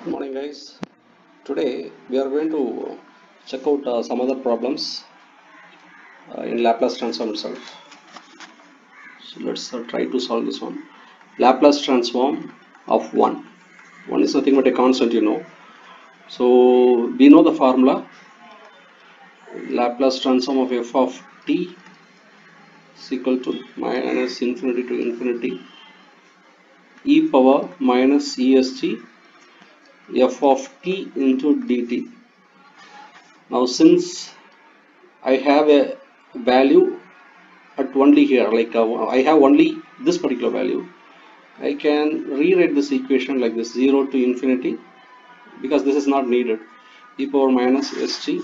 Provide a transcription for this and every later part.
Good morning, guys. Today we are going to check out some other problems in Laplace transform itself. So let's try to solve this one. Laplace transform of 1. 1 is nothing but a constant, you know. So we know the formula. Laplace transform of f of t is equal to minus infinity to infinity e power minus est f of t into dt. Now since I have a value at only here, like I have only this particular value, I can rewrite this equation like this: 0 to infinity, because this is not needed, e power minus st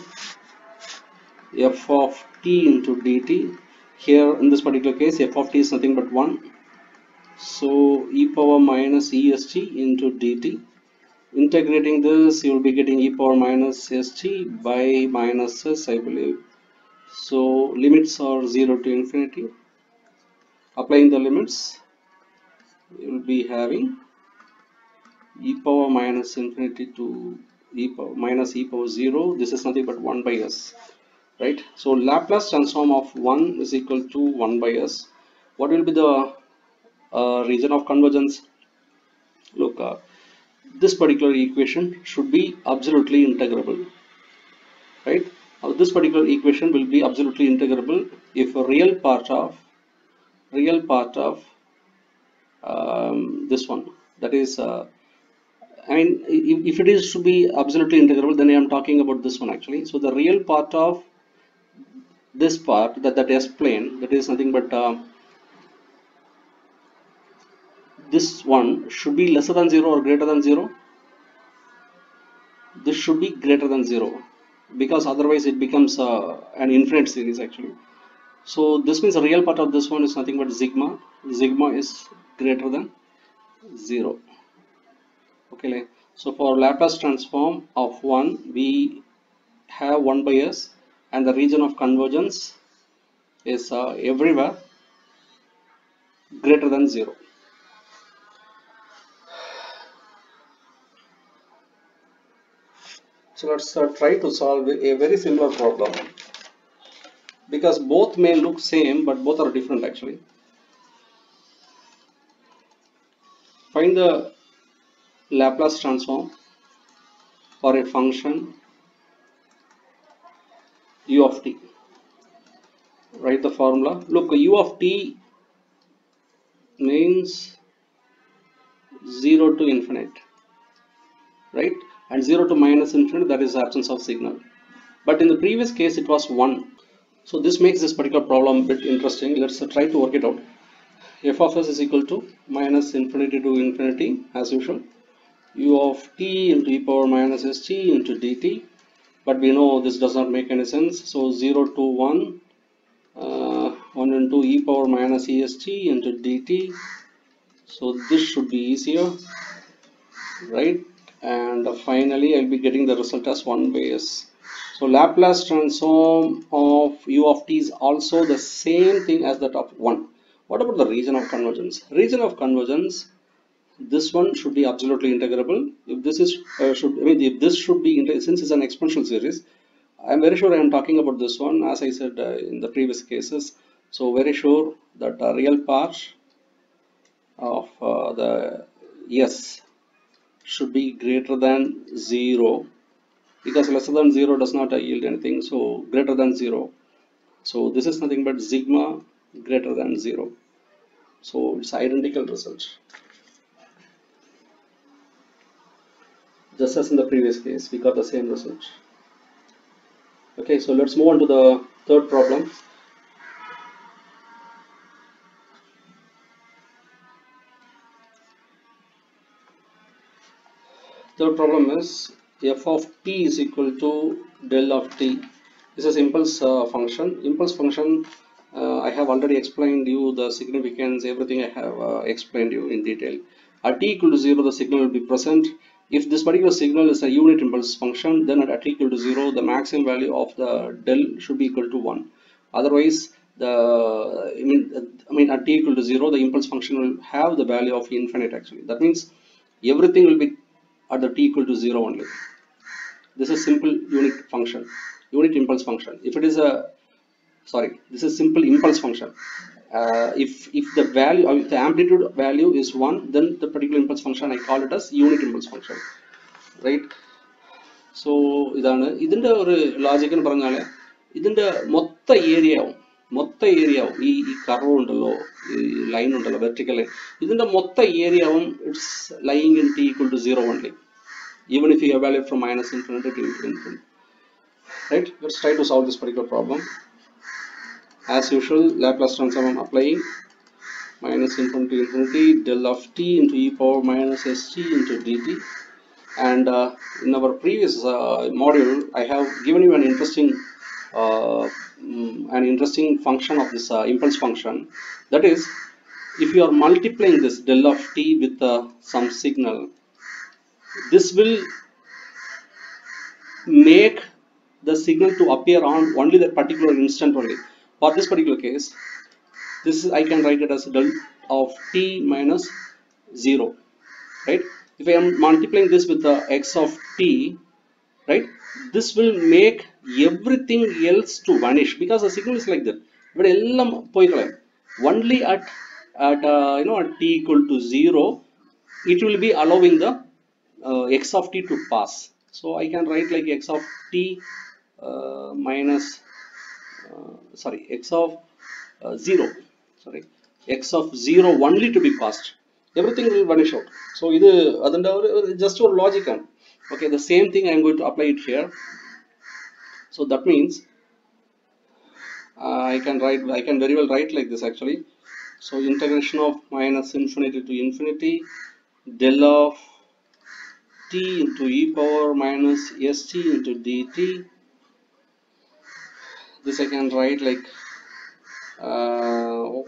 f of t into dt. Here in this particular case f of t is nothing but 1, so e power minus est into dt. Integrating this, you will be getting e power minus st by minus s, I believe. So limits are 0 to infinity. Applying the limits, you will be having e power minus infinity to e power minus e power 0. This is nothing but 1 by s, right? So Laplace transform of 1 is equal to 1 by s. What will be the region of convergence? Look, this particular equation should be absolutely integrable, right? This particular equation will be absolutely integrable if a real part of this one, that is I mean, if it is to be absolutely integrable, then I am talking about this one actually. So the real part of this part, that S plane, that is nothing but this one should be lesser than 0 or greater than 0. This should be greater than 0, because otherwise it becomes an infinite series actually. So this means the real part of this one is nothing but sigma. Sigma is greater than 0. Okay, so for Laplace transform of 1, we have 1 by s, and the region of convergence is everywhere greater than 0. So let's try to solve a very similar problem, because both may look same but both are different actually. Find the Laplace transform for a function u of t. Write the formula. Look, u of t means 0 to infinite, right? And 0 to minus infinite, that is absence of signal. But in the previous case it was 1. So this makes this particular problem a bit interesting. Let's try to work it out. F of s is equal to minus infinity to infinity as usual, u of t into e power minus st into dt. But we know this does not make any sense. So 0 to 1, 1 into e power minus est into dt. So this should be easier, right? And finally I'll be getting the result as 1 by s. So Laplace transform of u of t is also the same thing as that of 1. What about the region of convergence? Region of convergence, this one should be absolutely integrable. If this is if this should be since it's an exponential series, I'm very sure I am talking about this one, as I said in the previous cases. So very sure that the real part of the s should be greater than 0, because lesser than 0 does not yield anything. So greater than 0. So this is nothing but sigma greater than 0. So it's identical result, just as in the previous case we got the same result. Okay, so let's move on to the third problem. Third problem is f of t is equal to del of t. This is impulse function. Impulse function, I have already explained you the significance, everything I have explained you in detail. At t equal to 0, the signal will be present. If this particular signal is a unit impulse function, then at t equal to 0, the maximum value of the del should be equal to 1. Otherwise, at t equal to 0, the impulse function will have the value of infinite actually. That means everything will be at the t equal to 0 only. This is simple unit function, unit impulse function. If it is a, sorry, this is simple impulse function. If the value, if the amplitude value is 1, then the particular impulse function I call it as unit impulse function, right? So ഇതാണ് ഇതിന്റെ ഒരു logic എന്ന് പറഞ്ഞാൽ ഇതിന്റെ മൊത്ത ഏരിയയും ഈ curve ഉണ്ടല്ലോ, ഈ ലൈൻ ഉണ്ടല്ലോ, വെർട്ടിക്കൽ ലൈൻ, ഇതിന്റെ മൊത്ത ഏരിയയും it's lying in t equal to 0 only, even if you evaluate from minus infinity to infinity, right? Let's try to solve this particular problem. As usual, Laplace transform I'm applying. Minus infinity to infinity del of t into e power minus st into dt. And in our previous module, I have given you an interesting function of this impulse function. That is, if you are multiplying this del of t with some signal, this will make the signal to appear on only that particular instant only. For this particular case, this is, I can write it as del of t minus 0, right? If I am multiplying this with the x of t, right, this will make everything else to vanish, because the signal is like that. But only at t equal to 0, it will be allowing the x of t to pass. So I can write like x of t minus x of 0, x of 0 only to be passed. Everything will vanish out. So this just your logic. Okay, the same thing I am going to apply it here. So that means I can very well write like this actually. So integration of minus infinity to infinity del of t into e power minus st into dt. This I can write like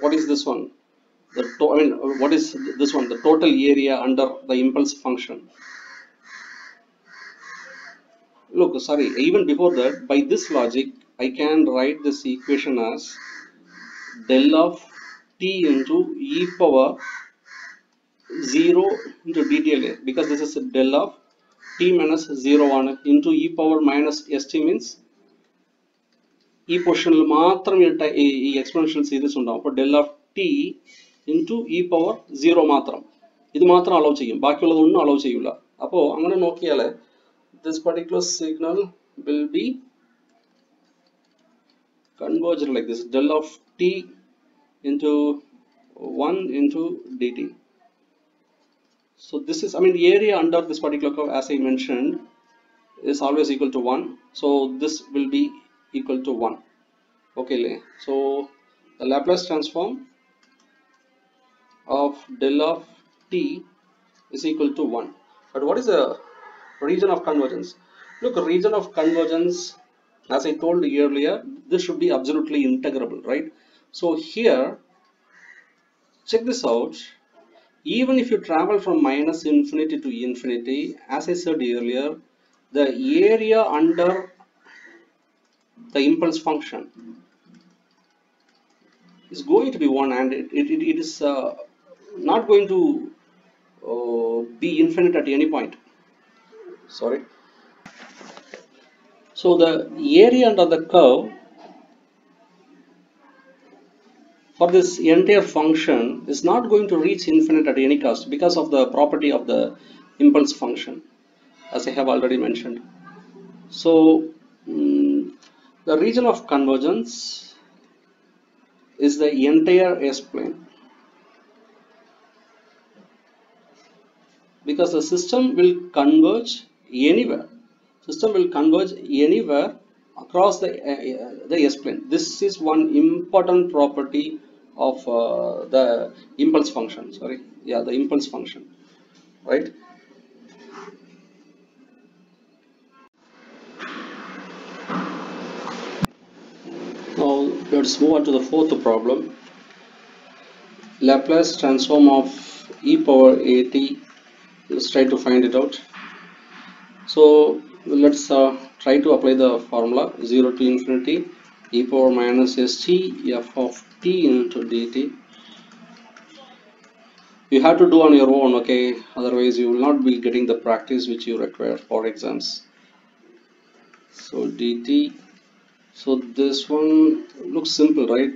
what is this one? What is this one? The total area under the impulse function. Look, sorry, even before that, by this logic, I can write this equation as del of t into e power 0 into dt, because this is del of t minus 0 on into e power minus st means e portion ഈ exponential series ഉണ്ടാവും. അപ്പോൾ del of t into e power 0 മാത്രം, ഇത് മാത്രം hello ചെയ്യും, ബാക്കിയുള്ളത് ഒന്നും hello ചെയ്യില്ല. അപ്പോൾ അങ്ങനെ നോക്കിയാൽ this particular signal will be converged like this, del of t into 1 into dt. So this is, the area under this particular curve, as I mentioned, is always equal to 1. So this will be equal to 1. Okay, so the Laplace transform of del of t is equal to 1. But what is the region of convergence? Look, region of convergence, as I told you earlier, this should be absolutely integrable, right? So here, check this out. Even if you travel from minus infinity to infinity, as I said earlier, the area under the impulse function is going to be 1, and it is not going to be infinite at any point. Sorry. So the area under the curve for this entire function is not going to reach infinite at any cost, because of the property of the impulse function, as I have already mentioned. So the region of convergence is the entire S-plane, because the system will converge anywhere. System will converge anywhere across the S-plane. This is one important property of the impulse function. The impulse function, right? Now let's move on to the fourth problem. Laplace transform of e power at. Let's try to find it out. So let's try to apply the formula 0 to infinity e power minus st f of t into dt. You have to do on your own, okay? Otherwise you will not be getting the practice which you require for exams. So dt, so this one looks simple, right?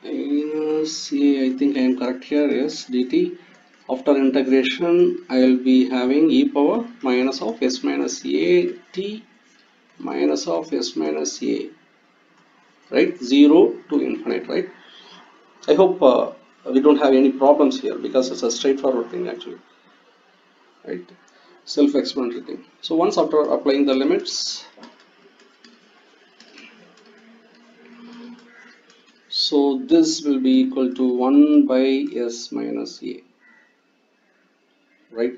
Minus a, I think I am correct here. Yes, dt. After integration I will be having e power minus of s minus a t minus of s minus a, right? 0 to infinite, right? I hope we don't have any problems here because it's a straightforward thing actually, right? Self-explanatory thing. So once after applying the limits, so this will be equal to 1 by s minus a, right?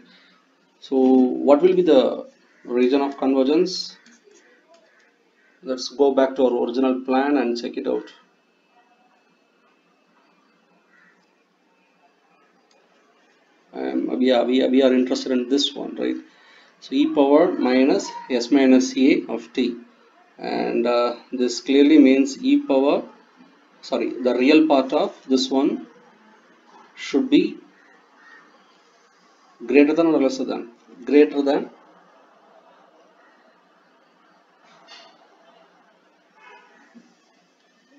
So what will be the region of convergence? Let's go back to our original plan and check it out. We are interested in this one, right? So e power minus s minus a of t, and this clearly means e power, sorry, the real part of this one should be greater than or lesser than? Greater than.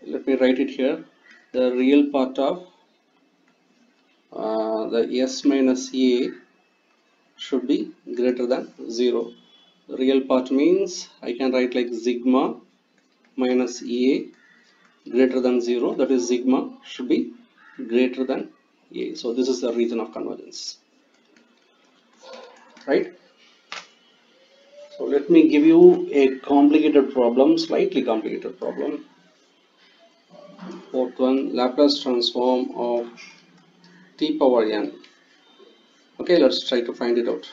Let me write it here. The real part of the s minus a should be greater than 0. The real part means I can write like sigma minus a greater than 0. That is sigma should be greater than a. So this is the region of convergence, right? So let me give you a complicated problem, slightly complicated problem. Fourth one, Laplace transform of t power n. Okay, let's try to find it out.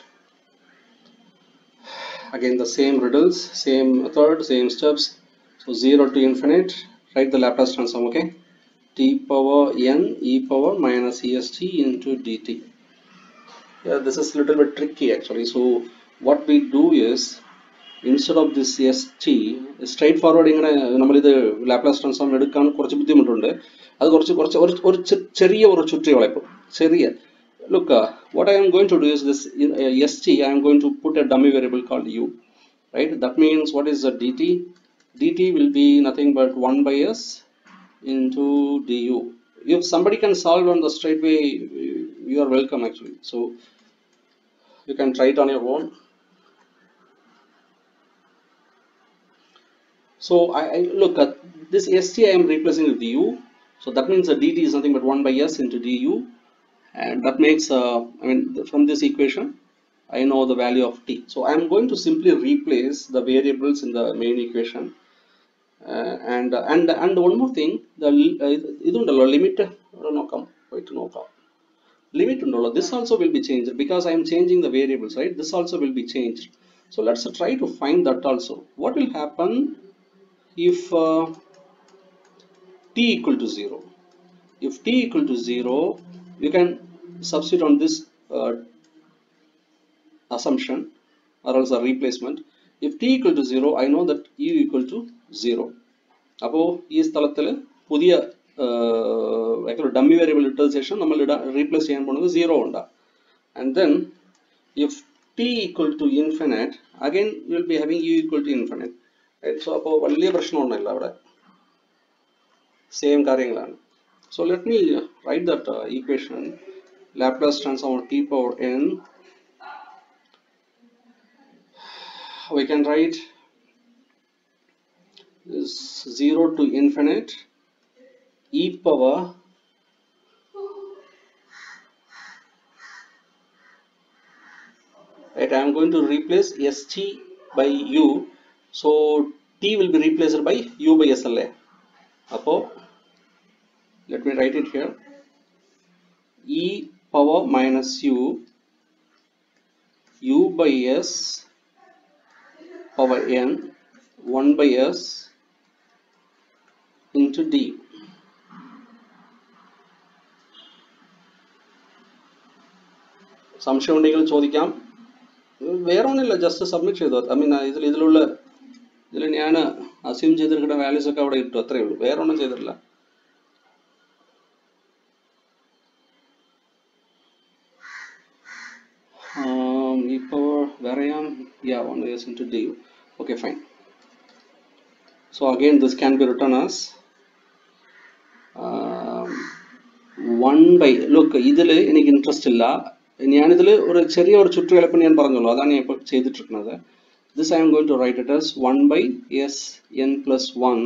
Again the same riddles, same method, same steps. So 0 to infinite, write the Laplace transform, okay? T power n e power minus est into dt. Yeah, this is a little bit tricky actually. So what we do is, instead of this st, straightforward നമ്മളിത് Laplace transform എടുക്കാൻ കുറച്ച് ബുദ്ധിമുട്ടുണ്ട്. അത് കുറച്ച് ചെറിയ ഒരു ചുറ്റിവളപ്പ്, ചെറിയ. Look, what I am going to do is this st, I am going to put a dummy variable called u, right? That means what is the dt? Dt will be nothing but 1 by s into du. If somebody can solve on the straight way, you are welcome actually. So you can try it on your own. So I look at this st, I am replacing with du. So that means the dt is nothing but 1 by s into du, and that makes I mean from this equation I know the value of t. So I am going to simply replace the variables in the main equation, and one more thing, the idundallo limit nokam wait nokam limit undallo, this also will be changed because I am changing the variables, right? This also will be changed. So let's try to find that also. What will happen if t equal to 0? If t equal to 0, you can substitute on this assumption or else a replacement. If t equal to 0, I know that u equal to 0. അപ്പോൾ ഈ സ്ഥലത്തിൽ പുതിയ dummy variable ഇട്ടതിന് ശേഷം നമ്മൾ replace ചെയ്യാൻ പോകുന്നത് 0 ഉണ്ടാകും. And then if t equal to infinite, again you will be having u equal to infinite, right? So അപ്പോൾ വലിയ പ്രശ്നമൊന്നുമില്ല അവിടെ, സെയിം കാര്യങ്ങളാണ്. So let me write that equation, Laplace transform of t power n. We can write is 0 to infinite e power right. I am going to replace st by u, so t will be replaced by u by sla. Apo let me write it here, e power minus u by s power n 1 by s into d. സംശയം ഉണ്ടെങ്കിൽ ചോദിക്കാം. വേറെ ഒന്നുമില്ല, just submit ചെയ്തു. I mean ഇതിൽ ഞാൻ assume ചെയ്തിരിക്കുന്ന values ഒക്കെ അവിടെ ഇട്ടു, അത്രയേ ഉള്ളൂ, വേറെ ഒന്നും ചെയ്തിട്ടില്ല. where I am, yeah, 1s into du. Okay, fine. So again this can be written as 1 by, look, ഇതിൽ എനിക്ക് ഇൻട്രസ്റ്റ് ഇല്ല, ഞാനിതിൽ ഒരു ചെറിയ ഒരു ചുറ്റുകലപ്പം ഞാൻ പറഞ്ഞല്ലോ, അതാണ് ഞാൻ ഇപ്പോൾ ചെയ്തിട്ടിരിക്കുന്നത്. This I am going to write it as 1 by Sn plus 1,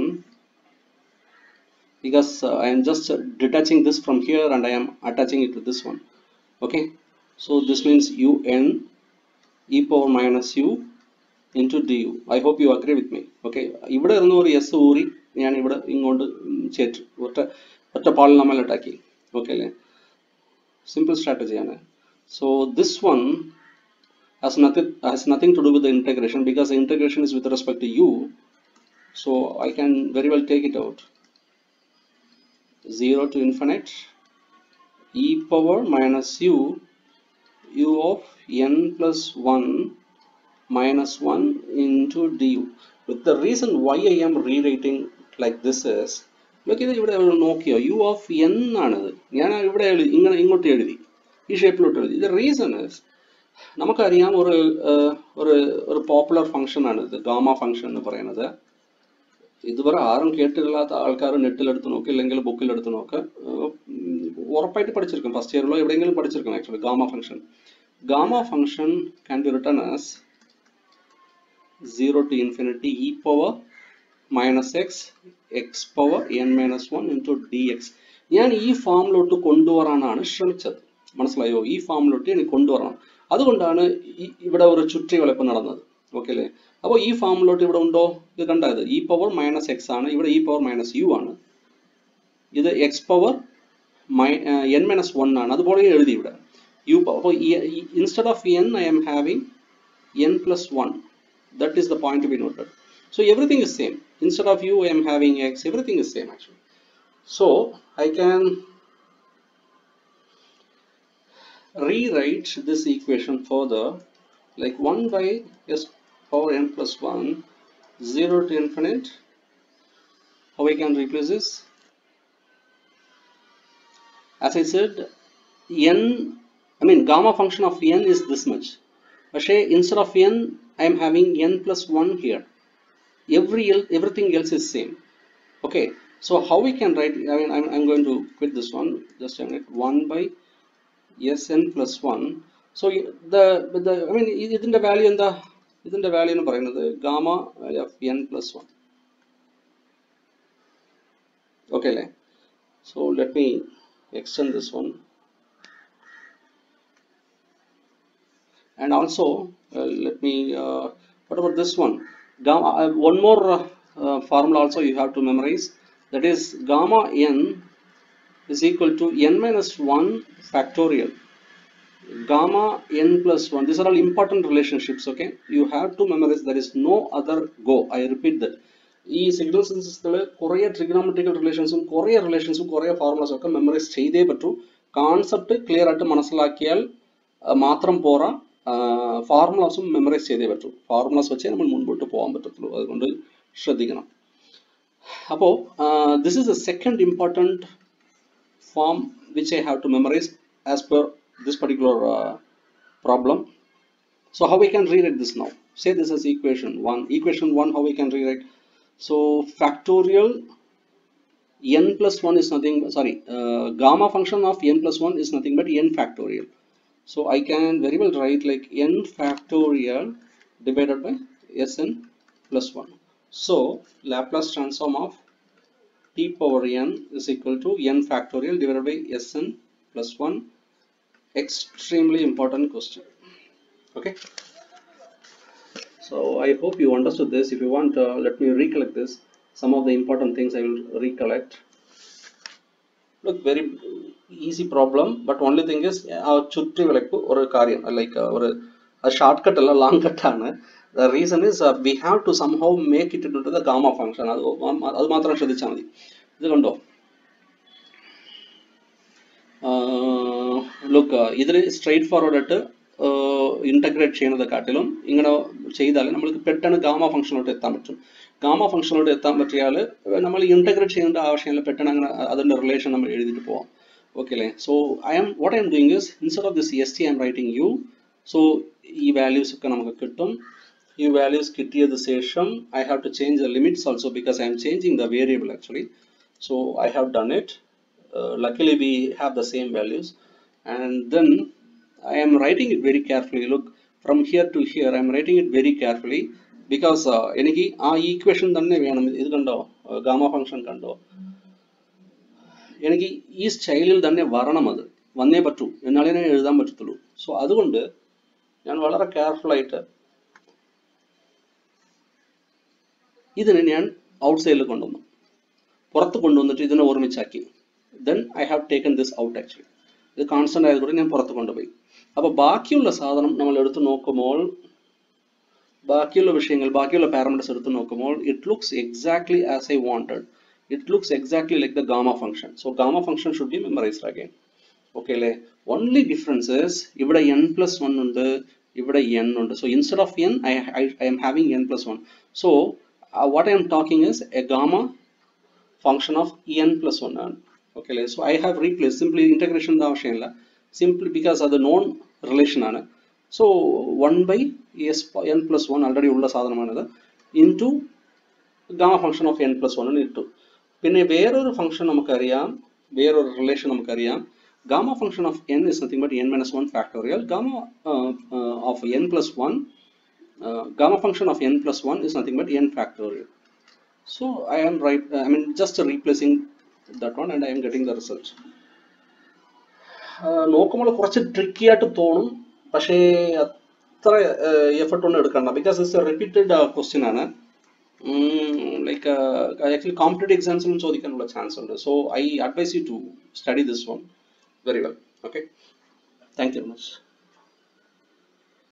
because I am just detaching this from here and I am attaching it to this one. Okay, so this means un e power minus u into du. I hope you agree with me. Okay, ഇവിടെ ഇരുന്ന ഒരു s ഊരി ഞാൻ ഇവിടെ ഇങ്ങോട്ട് ചേർത്തു, ഒറ്റ പാളിൽ നമ്മൾ അറ്റാക്കി. Okay അല്ലേ, simple strategy ആണ്. So this one has nothing to do with the integration, because the integration is with respect to u, so I can very well take it out. 0 to infinite e power minus u of n plus 1 minus 1 into du. But the reason why I am rewriting like this is, look, ഇത് ഇവിടെ നോക്കിയോ, u of n ആണത്, ഞാൻ ഇവിടെ ഇങ്ങോട്ട് എഴുതി, ഈ ഷേപ്പിലോട്ട് എഴുതി. The reason is, നമുക്കറിയാം ഒരു പോപ്പുലർ ഫംഗ്ഷൻ ആണ് ഇത്, ഗാമ ഫംഗ്ഷൻ എന്ന് പറയുന്നത്. ഇതുവരെ ആരും കേട്ടില്ലാത്ത ആൾക്കാർ നെറ്റിലെടുത്ത് നോക്കി, അല്ലെങ്കിൽ ബുക്കിലെടുത്ത് നോക്ക്, ഉറപ്പായിട്ട് പഠിച്ചിരിക്കും, ഫസ്റ്റ് ഇയറിലോ എവിടെയെങ്കിലും പഠിച്ചിരിക്കും. Actually gamma function can be written as 0 to infinity e power minus x power n minus 1 into dx. ഞാൻ ഈ ഫോമിലോട്ട് കൊണ്ടുവരാനാണ് ശ്രമിച്ചത്, മനസ്സിലായോ? ഈ ഫോമിലോട്ട് എനിക്ക് കൊണ്ടുവരണം, അതുകൊണ്ടാണ് ഇവിടെ ഒരു ചുറ്റിവളപ്പ് നടന്നത്. ഓക്കെ അല്ലേ? അപ്പോൾ ഈ ഫോമിലോട്ട് ഇവിടെ ഉണ്ടോ? ഇത് കണ്ടത് ഇ പവർ മൈനസ് എക്സ് ആണ്, ഇവിടെ ഇ പവർ മൈനസ് യു ആണ്, ഇത് എക്സ് പവർ എൻ മൈനസ് 1 ആണ്, അതുപോലെ എഴുതി ഇവിടെ യു പവർ. അപ്പോൾ instead of N I am having N plus 1. That is the point to be noted. So everything is same. Instead of u I am having x, everything is same actually. So I can rewrite this equation further like 1 by s power n plus 1, 0 to infinite. How I can replace this? As I said, gamma function of n is this much. But instead of n I am having n plus 1 here. Everything else is same. Okay, so how we can write, I'm going to quit this one, just a minute. 1 by sn plus 1. So ഇതിന്റെ value എന്താ? ഇതിന്റെ value എന്ന് പറയുന്നത് gamma of n plus 1. Okay അല്ലേ? So let me extend this one. And also let me what about this one? Gamma, one more formula also you have to memorize, that is gamma n is equal to n minus 1 factorial gamma n plus 1. These are all important relationships. Okay, you have to memorize, there is no other go. I repeat that. ഈ signal സിന്തസിസിൽ കുറേ trigonometrical റിലേഷൻസും കുറേ ഫോർമുലാസും ഒക്കെ memorise ചെയ്തേ പറ്റൂ. Concept clear ആയിട്ട് മനസ്സിലാക്കിയാൽ മാത്രം പോരാ, ഫോർമുലാസും മെമ്മറൈസ് ചെയ്തേ പറ്റൂ. ഫോർമുലാസ് വെച്ചേ നമ്മൾ മുൻപോട്ട് പോകാൻ പറ്റത്തുള്ളൂ, അതുകൊണ്ട് ശ്രദ്ധിക്കണം. അപ്പോൾ this is the second important form which I have to memorize as per this particular problem. So how we can rewrite this now? Say this as equation 1. Equation 1, how we can rewrite? So factorial n plus 1 is nothing, gamma function of n plus 1 is nothing but n factorial. So I can very well write like n factorial divided by sn plus 1. So Laplace transform of t power n is equal to n factorial divided by sn plus 1. Extremely important question. Okay, so I hope you understood this. If you want, let me recollect this. Some of the important things I will recollect. Look, very easy problem, but only thing is chutti velakku or karyam like a shortcut alla long cut aanu. The reason is we have to somehow make it into the gamma function. Adu matram shradhicha madi. Idu kondo look, idile straight forward at integrate ചെയ്യുന്നതിനെക്കാട്ടിലും ഇങ്ങനെ ചെയ്താൽ നമ്മൾക്ക് പെട്ടെന്ന് gamma ഫംഗ്ഷനിലോട്ട് എത്താൻ പറ്റും. Gamma ഫംഗ്ഷനിലോട്ട് എത്താൻ പറ്റിയാൽ നമ്മൾ integrate ചെയ്യേണ്ട ആവശ്യമില്ല, പെട്ടെന്ന് അങ്ങനെ അതിന്റെ റിലേഷൻ നമ്മൾ എഴുതിയിട്ട് പോവാം. ഓക്കെ അല്ലേ? So what I am doing is, instead of this st I am writing u, So ഈ values ഒക്കെ നമുക്ക് കിട്ടും. ഈ values കിട്ടിയത് ശേഷം I have to change the limits also because I am changing the variable actually. So I have done it. Luckily we have the same values, and then I am writing it very carefully. Look, from here to here I am writing it very carefully because എനിക്ക് ആ equation തന്നെ വേണം. ഇത് കണ്ടോ, gamma function കണ്ടോ, എനിക്ക് ഈ സ്റ്റൈലിൽ തന്നെ വരണം, അത് വന്നേ പറ്റൂ, എന്നാലേ ഞാൻ എഴുതാൻ പറ്റത്തുള്ളൂ. സോ അതുകൊണ്ട് ഞാൻ വളരെ കെയർഫുൾ ആയിട്ട് ഇതിനെ ഞാൻ ഔട്ട് സൈഡിൽ കൊണ്ടുവന്നു, പുറത്ത് കൊണ്ടുവന്നിട്ട് ഇതിനെ ഓർമ്മിച്ചാക്കി. Then I have taken this out actually. ഇത് കോൺസ്റ്റന്റ് ആയതുകൊണ്ട് ഞാൻ പുറത്ത് കൊണ്ടുപോയി. അപ്പോൾ ബാക്കിയുള്ള സാധനം നമ്മൾ എടുത്ത് നോക്കുമ്പോൾ, ബാക്കിയുള്ള വിഷയങ്ങൾ, ബാക്കിയുള്ള പാരാമീറ്റേഴ്സ് എടുത്ത് നോക്കുമ്പോൾ it looks exactly as I wanted. It looks exactly like the gamma function. So gamma function should be memorized again. Okay, le only difference is ivida n plus 1 undu, ivida n undu. So instead of n I am having n plus 1. So what I am talking is a gamma function of n plus 1. Okay, le so I have replaced simply integration da avashyam illa, simply because of the known relation aanu. So 1 by s n plus 1 already ulla sadhanamanadu into gamma function of n plus 1 into. പിന്നെ വേറൊരു function നമുക്കറിയാം, വേറൊരു relation നമുക്കറിയാം. Gamma function of n is nothing but n minus 1 factorial. Gamma of n plus 1, gamma function of n plus 1 is nothing but n factorial. So I am right, I mean just replacing that one and I am getting the result. നോക്കുമ്പോൾ കുറച്ച് tricky ആയിട്ട് തോന്നും, പക്ഷേ അത്ര effort ഒന്നും എടുക്കണ്ട, because it's A repeated question ആണ്. Like actually competitive exams ചോദിക്കാനുള്ള ചാൻസ് ഉണ്ട്. So I advise you to study this one very well. Okay, thank you very much.